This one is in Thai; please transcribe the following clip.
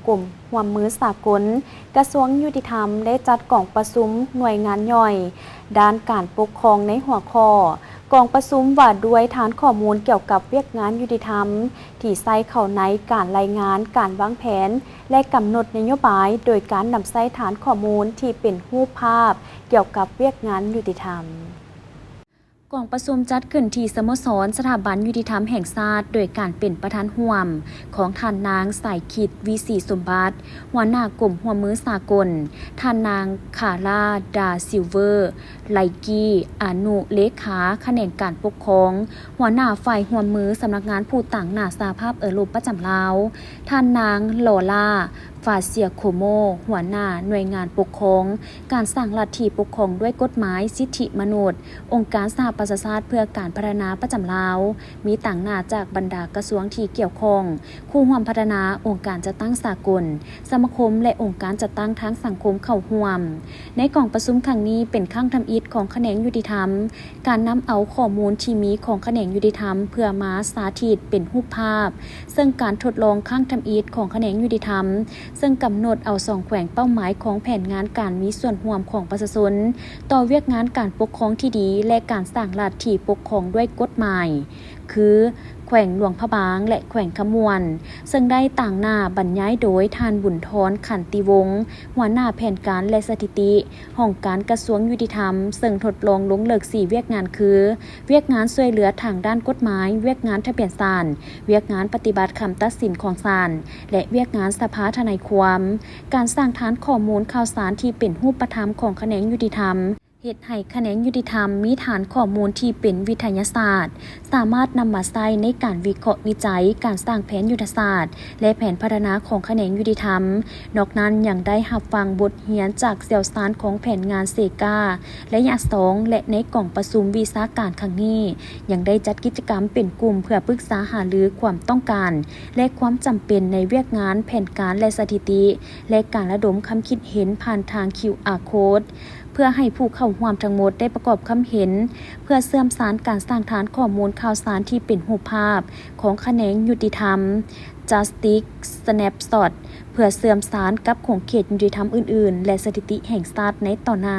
กลุ่มร่วมมือสากลกระทรวงยุติธรรมได้จัดกองประชุมหน่วยงานย่อยด้านการปกครองในหัวข้อกองประชุมว่าด้วยฐานข้อมูลเกี่ยวกับเวียกงานยุติธรรมที่ใส่เข้าในการรายงานการวางแผนและกำหนดนโยบายโดยการนำใส่ฐานข้อมูลที่เป็นรูปภาพเกี่ยวกับเวียกงานยุติธรรมกองประชุมจัดขึ้นที่สโมสรสถาบันยุติธรรมแห่งชาติโดยการเป็นประธานร่วมของท่านนางสายคิดวีศรีสมบัติหัวหน้ากลุ่มหัวมือสากลท่านนางคาร่าดาซิลเวอร์ไลกี้อนุเลขาแขนงการปกครองหัวหน้าฝ่ายหัวมือสำนักงานผู้ต่างหน้าสหภาพยุโรปประจำลาวท่านนางลอล่าฟาเซียโคโมหัวหน้าหน่วยงานปกครองการสร้างลัทธิปกครองด้วยกฎหมายสิทธิมนุษย์องค์การสหประชาชาติเพื่อการพัฒนาประจำลาวมีต่างหน้าจากบรรดากระทรวงที่เกี่ยวข้องคู่ร่วมพัฒนาองค์การจัดตั้งสากลสมาคมและองค์การจัดตั้งทางสังคมเข้าร่วมในกองประชุมครั้งนี้เป็นครั้งทำอิฐของแขนงยุติธรรมการนำเอาข้อมูลที่มีของแขนงยุติธรรมเพื่อมาสาธิตเป็นรูปภาพซึ่งการทดลองครั้งทำอิฐของแขนงยุติธรรมซึ่งกำหนดเอา2แขวงเป้าหมายของแผนงานการมีส่วนร่วมของประชาชนต่อเวียกงานการปกครองที่ดีและการสร้างลัทธิปกครองด้วยกฎหมายคือแขวงหลวงพระบางและแขวงขมวนซึ่งได้ต่างหน้าบรรยายโดยท่านบุญทรขันติวงศ์หัวหน้าแผนการและสถิติห้องการกระทรวงยุติธรรมซึ่งทดลองลงเลิก4เวียกงานคือเวียกงานช่วยเหลือทางด้านกฎหมายเวียกงานทะเบียนศาลเวียกงานปฏิบัติคำตัดสินของศาลและเวียกงานสภาทนายความการสร้างฐานข้อมูลข่าวสารที่เป็นรูปธรรมของแขนงยุติธรรมเฮ็ดให้แขนงยุติธรรมมีฐานข้อมูลที่เป็นวิทยาศาสตร์สามารถนำมาใช้ในการวิเคราะห์วิจัยการสร้างแผนยุทธศาสตร์และแผนพัฒนาของแขนงยุติธรรมนอกนั้นยังได้รับฟังบทเรียนจากเสี่ยวซานของแผนงานเซกาและยะ2และในกล่องประชุมวิชาการครั้งนี้ยังได้จัดกิจกรรมเป็นกลุ่มเพื่อปรึกษาหารือความต้องการและความจำเป็นในเวียกงานแผนการและสถิติและการระดมความคิดเห็นผ่านทาง QR Codeเพื่อให้ผู้เข้าร่วมทั้งหมดได้ประกอบความเห็นเพื่อเสริมสร้างการสร้างฐานข้อมูลข่าวสารที่เป็นรูปภาพของแขนงยุติธรรม Justice Snapshot เพื่อเสริมสร้างกับของเขตยุติธรรมอื่นๆและสถิติแห่งชาติในต่อหน้า